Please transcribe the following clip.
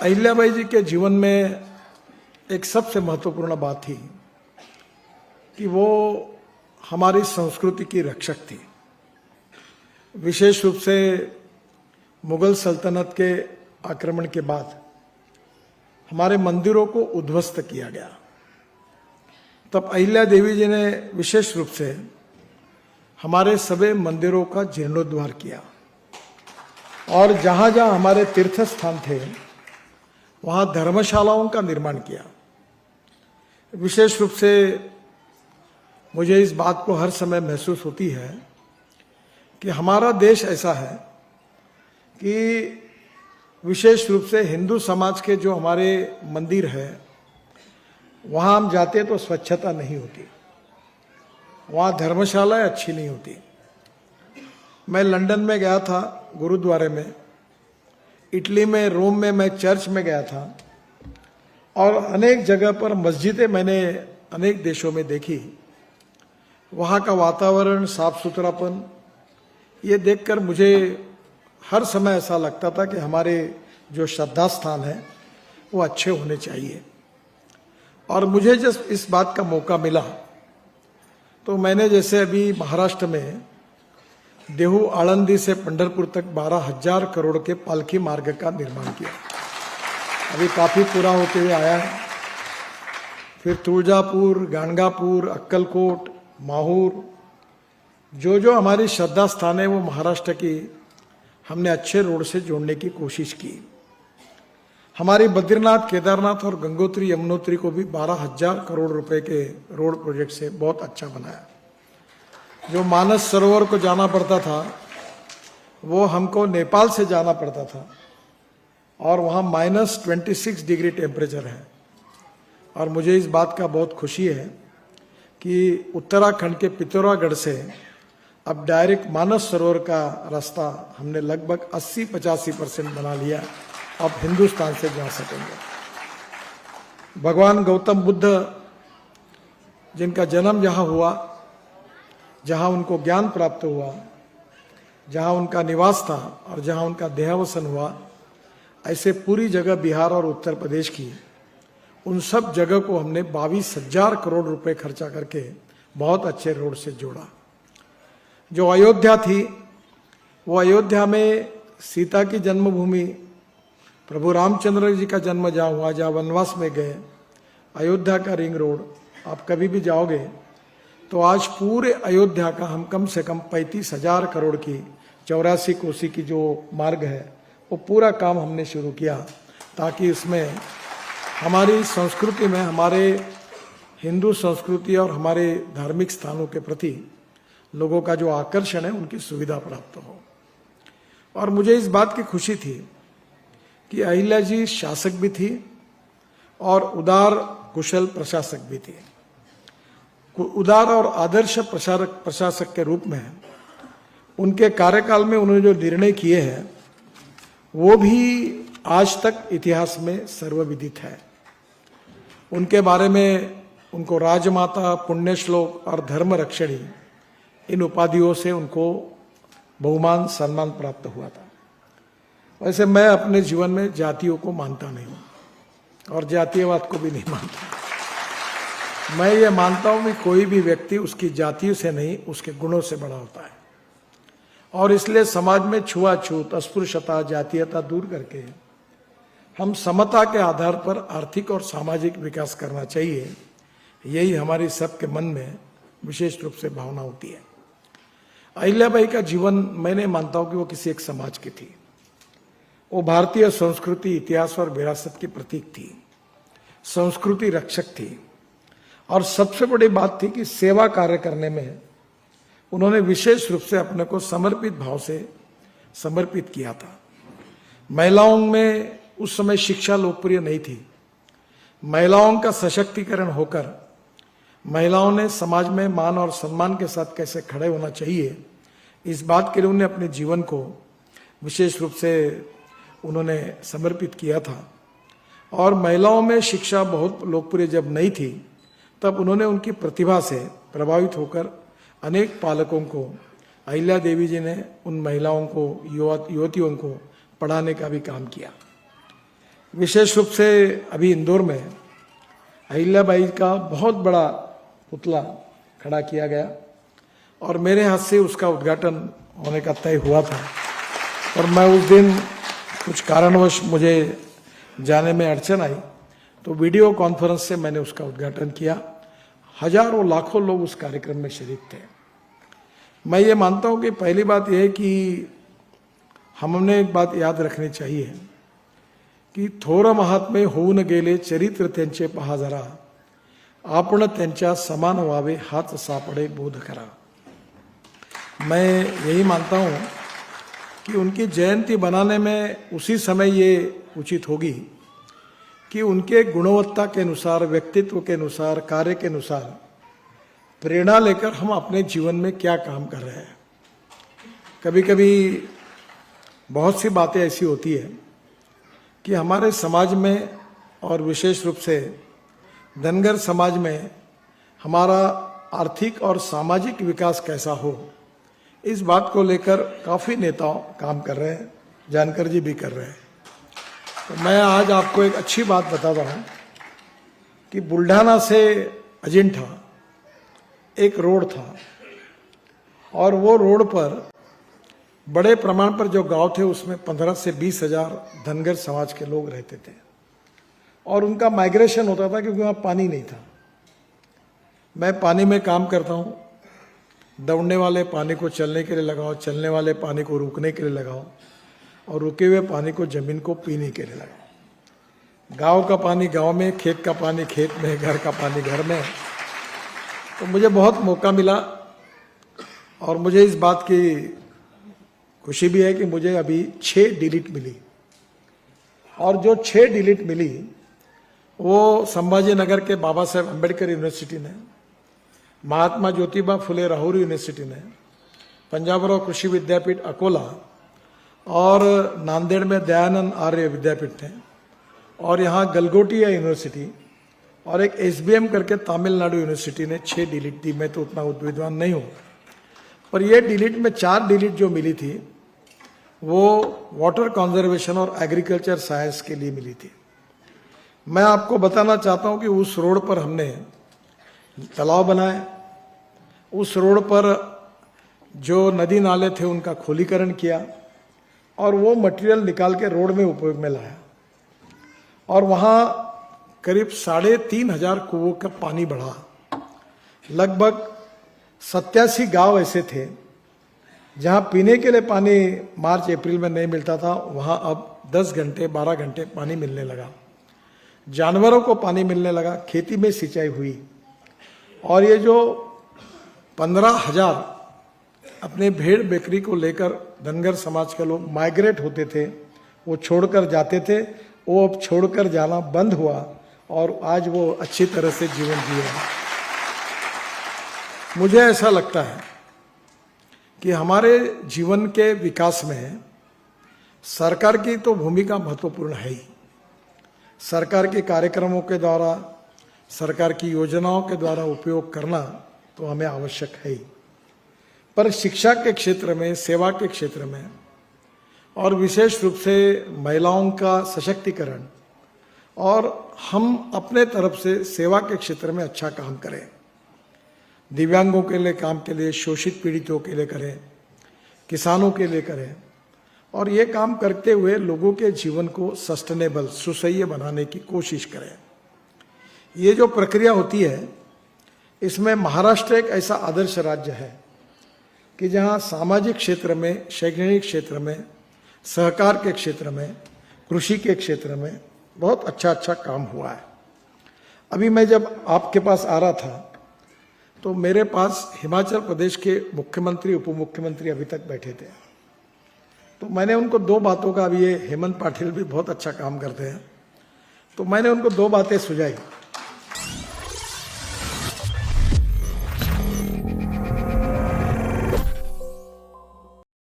अहिल्याबाई जी के जीवन में एक सबसे महत्वपूर्ण बात थी कि वो हमारी संस्कृति की रक्षक थी। विशेष रूप से मुगल सल्तनत के आक्रमण के बाद हमारे मंदिरों को उद्ध्वस्त किया गया। तब अहिल्या देवी जी ने विशेष रूप से हमारे सभी मंदिरों का जीर्णोद्धार किया और जहां जहां हमारे तीर्थ स्थान थे वहां धर्मशालाओं का निर्माण किया। विशेष रूप से मुझे इस बात को हर समय महसूस होती है कि हमारा देश ऐसा है कि विशेष रूप से हिंदू समाज के जो हमारे मंदिर है वहाँ हम जाते तो स्वच्छता नहीं होती, वहाँ धर्मशालाएं अच्छी नहीं होती। मैं लंदन में गया था गुरुद्वारे में, इटली में, रोम में मैं चर्च में गया था और अनेक जगह पर मस्जिदें मैंने अनेक देशों में देखी। वहाँ का वातावरण, साफ सुथरापन, ये देखकर मुझे हर समय ऐसा लगता था कि हमारे जो श्रद्धा स्थान है वो अच्छे होने चाहिए। और मुझे जब इस बात का मौका मिला तो मैंने जैसे अभी महाराष्ट्र में देहू आळंदी से पंढरपुर तक 12,000 करोड़ के पालकी मार्ग का निर्माण किया, अभी काफी पूरा होते हुए आया है। फिर तुळजापुर, गाणगापुर, अक्कलकोट, माहूर, जो हमारी श्रद्धा स्थान है वो महाराष्ट्र की हमने अच्छे रोड से जोड़ने की कोशिश की। हमारी बद्रीनाथ, केदारनाथ और गंगोत्री, यमुनोत्री को भी 12,000 करोड़ रुपए के रोड प्रोजेक्ट से बहुत अच्छा बनाया। जो मानस सरोवर को जाना पड़ता था वो हमको नेपाल से जाना पड़ता था और वहाँ -26 डिग्री टेम्परेचर है। और मुझे इस बात का बहुत खुशी है कि उत्तराखंड के पिथौरागढ़ से अब डायरेक्ट मानस सरोवर का रास्ता हमने लगभग 80-85% बना लिया। अब हिंदुस्तान से जा सकेंगे। भगवान गौतम बुद्ध जिनका जन्म जहाँ हुआ, जहाँ उनको ज्ञान प्राप्त हुआ, जहाँ उनका निवास था और जहाँ उनका देहावसान हुआ, ऐसे पूरी जगह बिहार और उत्तर प्रदेश की उन सब जगह को हमने 22,000 करोड़ रुपए खर्चा करके बहुत अच्छे रोड से जोड़ा। जो अयोध्या थी वो अयोध्या में सीता की जन्मभूमि, प्रभु रामचंद्र जी का जन्म जहाँ हुआ, जहाँ वनवास में गए, अयोध्या का रिंग रोड आप कभी भी जाओगे तो आज पूरे अयोध्या का हम कम से कम 35,000 करोड़ की 84 कोसी की जो मार्ग है वो पूरा काम हमने शुरू किया, ताकि इसमें हमारी संस्कृति में, हमारे हिंदू संस्कृति और हमारे धार्मिक स्थानों के प्रति लोगों का जो आकर्षण है उनकी सुविधा प्राप्त हो। और मुझे इस बात की खुशी थी कि अहिल्या जी शासक भी थी और उदार कुशल प्रशासक भी थी। उदार और आदर्श प्रशासक के रूप में उनके कार्यकाल में उन्होंने जो निर्णय किए हैं वो भी आज तक इतिहास में सर्वविदित है। उनके बारे में उनको राजमाता, पुण्यश्लोक और धर्म रक्षणी, इन उपाधियों से उनको बहुमान सम्मान प्राप्त हुआ था। वैसे मैं अपने जीवन में जातियों को मानता नहीं हूं और जातीयवाद को भी नहीं मानता। मैं ये मानता हूं कि कोई भी व्यक्ति उसकी जातियों से नहीं, उसके गुणों से बड़ा होता है। और इसलिए समाज में छुआछूत, अस्पृश्यता, जातीयता दूर करके हम समता के आधार पर आर्थिक और सामाजिक विकास करना चाहिए। यही हमारी सबके मन में विशेष रूप से भावना होती है। अहिल्याबाई का जीवन, मैंने मानता हूं कि वो किसी एक समाज की थी। वो भारतीय संस्कृति, इतिहास और विरासत की प्रतीक थी, संस्कृति रक्षक थी। और सबसे बड़ी बात थी कि सेवा कार्य करने में उन्होंने विशेष रूप से अपने को समर्पित भाव से समर्पित किया था। महिलाओं में उस समय शिक्षा लोकप्रिय नहीं थी। महिलाओं का सशक्तिकरण होकर महिलाओं ने समाज में मान और सम्मान के साथ कैसे खड़े होना चाहिए, इस बात के लिए उन्होंने अपने जीवन को विशेष रूप से उन्होंने समर्पित किया था। और महिलाओं में शिक्षा बहुत लोकप्रिय जब नहीं थी तब उन्होंने उनकी प्रतिभा से प्रभावित होकर अनेक पालकों को, अहिल्या देवी जी ने उन महिलाओं को, युवतियों को पढ़ाने का भी काम किया। विशेष रूप से अभी इंदौर में अहिल्याबाई का बहुत बड़ा पुतला खड़ा किया गया और मेरे हाथ से उसका उद्घाटन होने का तय हुआ था। और मैं उस दिन कुछ कारणवश मुझे जाने में अड़चन आई, तो वीडियो कॉन्फ्रेंस से मैंने उसका उद्घाटन किया। हजारों लाखों लोग उस कार्यक्रम में शरीक थे। मैं ये मानता हूं कि पहली बात यह है कि हमने एक बात याद रखनी चाहिए की थोर महात्मे होऊन गेले चरित्र त्यांचे पहा जरा, आपण त्यांच्या समान व्हावे हाच सापडे बोध करा। मैं यही मानता हूं कि उनकी जयंती बनाने में उसी समय ये उचित होगी कि उनके गुणवत्ता के अनुसार, व्यक्तित्व के अनुसार, कार्य के अनुसार प्रेरणा लेकर हम अपने जीवन में क्या काम कर रहे हैं। कभी कभी बहुत सी बातें ऐसी होती है कि हमारे समाज में और विशेष रूप से धनगर समाज में हमारा आर्थिक और सामाजिक विकास कैसा हो, इस बात को लेकर काफ़ी नेता काम कर रहे हैं, जानकर जी भी कर रहे हैं। तो मैं आज आपको एक अच्छी बात बताता हूँ कि बुल्ढाना से अजिंठा एक रोड था और वो रोड पर बड़े प्रमाण पर जो गांव थे उसमें 15 से 20 हजार धनगर समाज के लोग रहते थे और उनका माइग्रेशन होता था क्योंकि वहाँ पानी नहीं था। मैं पानी में काम करता हूँ, दौड़ने वाले पानी को चलने के लिए लगाओ, चलने वाले पानी को रुकने के लिए लगाओ और रुके हुए पानी को जमीन को पीने के लिए लगाओ। गांव का पानी गांव में, खेत का पानी खेत में, घर का पानी घर में। तो मुझे बहुत मौका मिला और मुझे इस बात की खुशी भी है कि मुझे अभी 6 डिलीट मिली और जो 6 डिलीट मिली वो संभाजी नगर के बाबा साहेब अम्बेडकर यूनिवर्सिटी ने, महात्मा ज्योतिबा फुले राहुरी यूनिवर्सिटी ने, पंजाबराव कृषि विद्यापीठ अकोला और नांदेड़ में दयानंद आर्य विद्यापीठ ने और यहाँ गलगोटिया यूनिवर्सिटी और एक एसबीएम करके तमिलनाडु यूनिवर्सिटी ने 6 डिलीट दी। मैं तो उतना विद्वान नहीं हूँ, पर ये डिलीट में 4 डिलीट जो मिली थी वो वाटर कंजर्वेशन और एग्रीकल्चर साइंस के लिए मिली थी। मैं आपको बताना चाहता हूँ कि उस रोड पर हमने तालाब बनाए, उस रोड पर जो नदी नाले थे उनका खोलीकरण किया और वो मटेरियल निकाल के रोड में उपयोग में लाया और वहाँ करीब 3,500 कुओं का पानी बढ़ा। लगभग 87 गांव ऐसे थे जहां पीने के लिए पानी मार्च अप्रैल में नहीं मिलता था, वहां अब 10 घंटे 12 घंटे पानी मिलने लगा। जानवरों को पानी मिलने लगा, खेती में सिंचाई हुई और ये जो 15,000 अपने भेड़ बेकरी को लेकर धनगर समाज के लोग माइग्रेट होते थे, वो छोड़कर जाते थे, वो अब छोड़कर जाना बंद हुआ और आज वो अच्छी तरह से जीवन जी रहे हैं। मुझे ऐसा लगता है कि हमारे जीवन के विकास में सरकार की तो भूमिका महत्वपूर्ण है ही। सरकार के कार्यक्रमों के द्वारा, सरकार की योजनाओं के द्वारा उपयोग करना तो हमें आवश्यक है ही, पर शिक्षा के क्षेत्र में, सेवा के क्षेत्र में और विशेष रूप से महिलाओं का सशक्तिकरण और हम अपने तरफ से सेवा के क्षेत्र में अच्छा काम करें, दिव्यांगों के लिए काम के लिए, शोषित पीड़ितों के लिए करें, किसानों के लिए करें और ये काम करते हुए लोगों के जीवन को सस्टेनेबल, सुसह्य बनाने की कोशिश करें। ये जो प्रक्रिया होती है इसमें महाराष्ट्र एक ऐसा आदर्श राज्य है कि जहां सामाजिक क्षेत्र में, शैक्षणिक क्षेत्र में, सहकार के क्षेत्र में, कृषि के क्षेत्र में बहुत अच्छा काम हुआ है। अभी मैं जब आपके पास आ रहा था तो मेरे पास हिमाचल प्रदेश के मुख्यमंत्री, उप मुख्यमंत्री अभी तक बैठे थे। तो मैंने उनको 2 बातों का, अभी ये हेमंत पाटिल भी बहुत अच्छा काम करते हैं, तो मैंने उनको 2 बातें सुझाई।